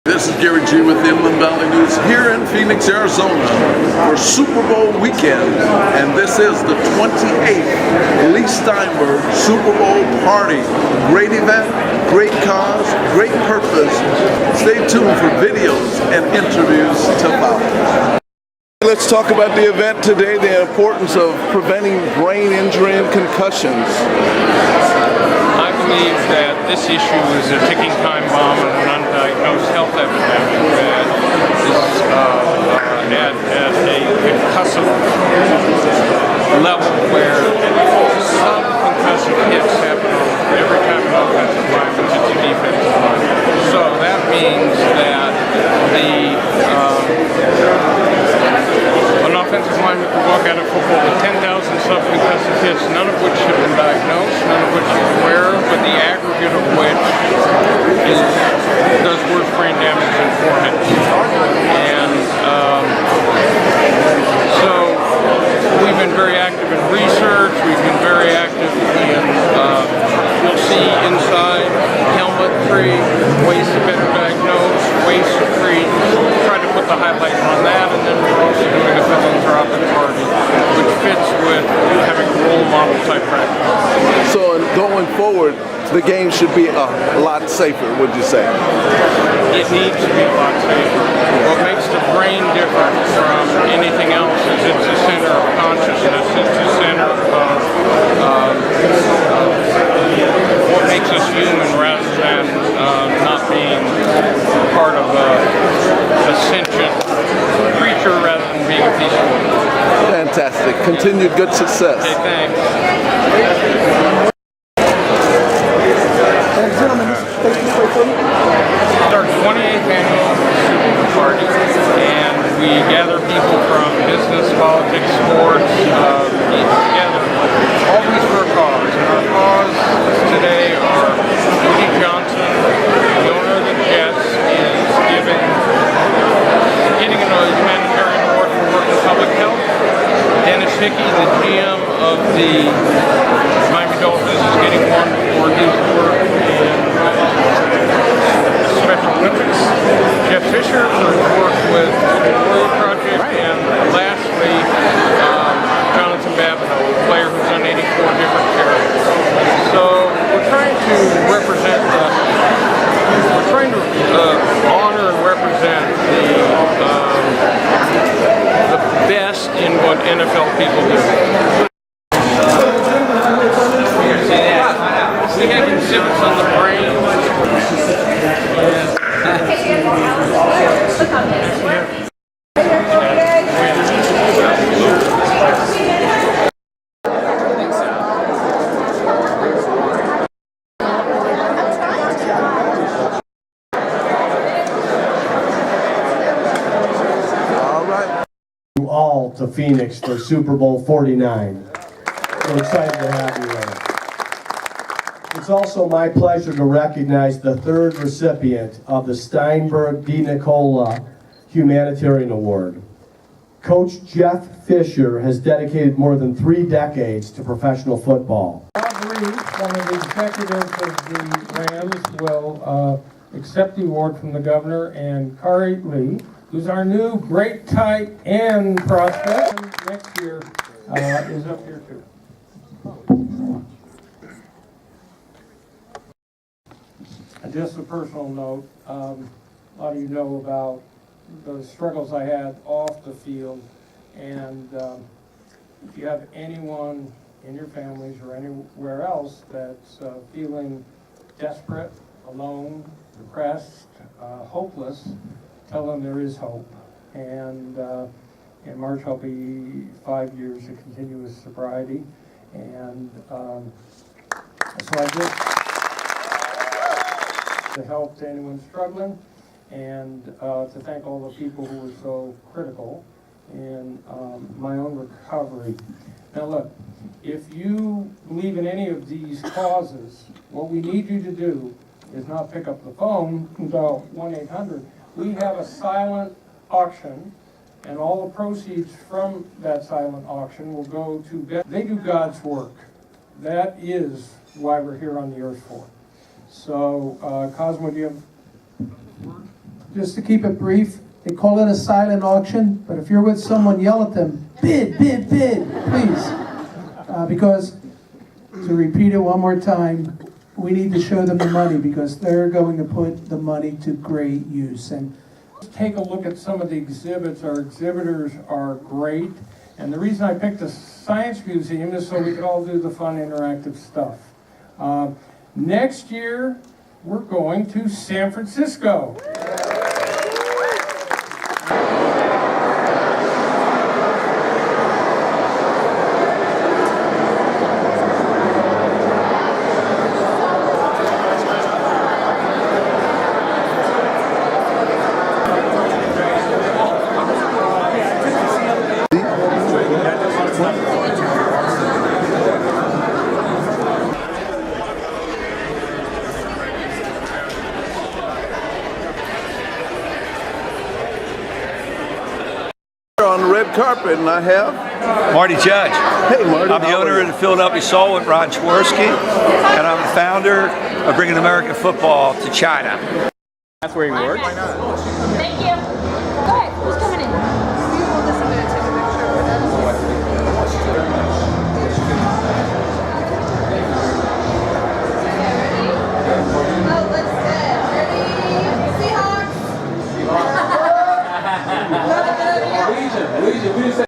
This is Gary G with Inland Valley News here in Phoenix, Arizona for Super Bowl weekend, and this is the 28th Leigh Steinberg Super Bowl party. Great event, great cause, great purpose. Stay tuned for videos and interviews to follow. Let's talk about the event today, the importance of preventing brain injury and concussions. I believe that this issue is a ticking time bomb and an undiagnosed health epidemic that is at a concussive level where sub-concussive hits happen on every time an offensive lineman hits a defensive lineman. So that means that an offensive lineman could walk out of football with 10,000 sub-concussive hits, none of which have been diagnosed, none of which you're aware of, but the aggregate of which does worse brain damage than 4 hits. And so we've been very active in research, we've been very active in, you'll see inside, helmet-free, ways to better diagnose, ways to treat, try to put the highlight on that, and then we're also doing a philanthropic party, which fits with having a role model type practice. So going forward, the game should be a lot safer, would you say? It needs to be a lot safer. What makes the brain different from anything else is it's a center of consciousness, it's a center of what makes us human rather than not being part of a sentient creature rather than being a piece of wood. Fantastic. Continued good success. Okay, thanks. It's our 28th annual Super Bowl party, and we gather people from business, politics, sports, together, always for a cause. And our cause today are Woody Johnson, the owner of the Jets, is getting a humanitarian award for work in public health. Dennis Hickey, the GM of the Miami Dolphins, is getting one for his work in Special Olympics. Jeff Fisher for his work with the World Project, and lastly, Jonathan Babineau, a player who's done 84 different charities. So we're trying to represent honor and represent the best in what NFL people do. We have exhibits on the brain. All to Phoenix for Super Bowl 49. We're excited to have you there. It's also my pleasure to recognize the third recipient of the Steinberg D. Nicola Humanitarian Award. Coach Jeff Fisher has dedicated more than 3 decades to professional football. Bob Reed, one of the executives of the Rams, will accept the award from the governor, and Kari Lee, who's our new great tight end prospect, next year is up here too. And just a personal note, a lot of you know about the struggles I had off the field, and if you have anyone in your families or anywhere else that's feeling desperate, alone, depressed, hopeless, tell them there is hope. And in March I'll be 5 years of continuous sobriety, and so I just to help to anyone struggling, and to thank all the people who were so critical in my own recovery. Now look, if you believe in any of these causes, what we need you to do is not pick up the phone and dial 1-800. We have a silent auction, and all the proceeds from that silent auction will go to, they do God's work. That is why we're here on the earth for. So, Cosmo, do you have just to keep it brief, they call it a silent auction, but if you're with someone, yell at them, bid, bid, bid, please. Because, to repeat it one more time, we need to show them the money because they're going to put the money to great use. And take a look at some of the exhibits. Our exhibitors are great. And the reason I picked the Science Museum is so we could all do the fun interactive stuff. Next year, we're going to San Francisco. On the red carpet, and I have Marty Judge. Hey, Marty. I'm the how are owner you? of the Philadelphia Soul with Ron Chwersky, and I'm the founder of bringing American football to China. That's where he works. Thank you. Go ahead. Who's coming in? Oh, let's get ready. Seahawks. Luigi,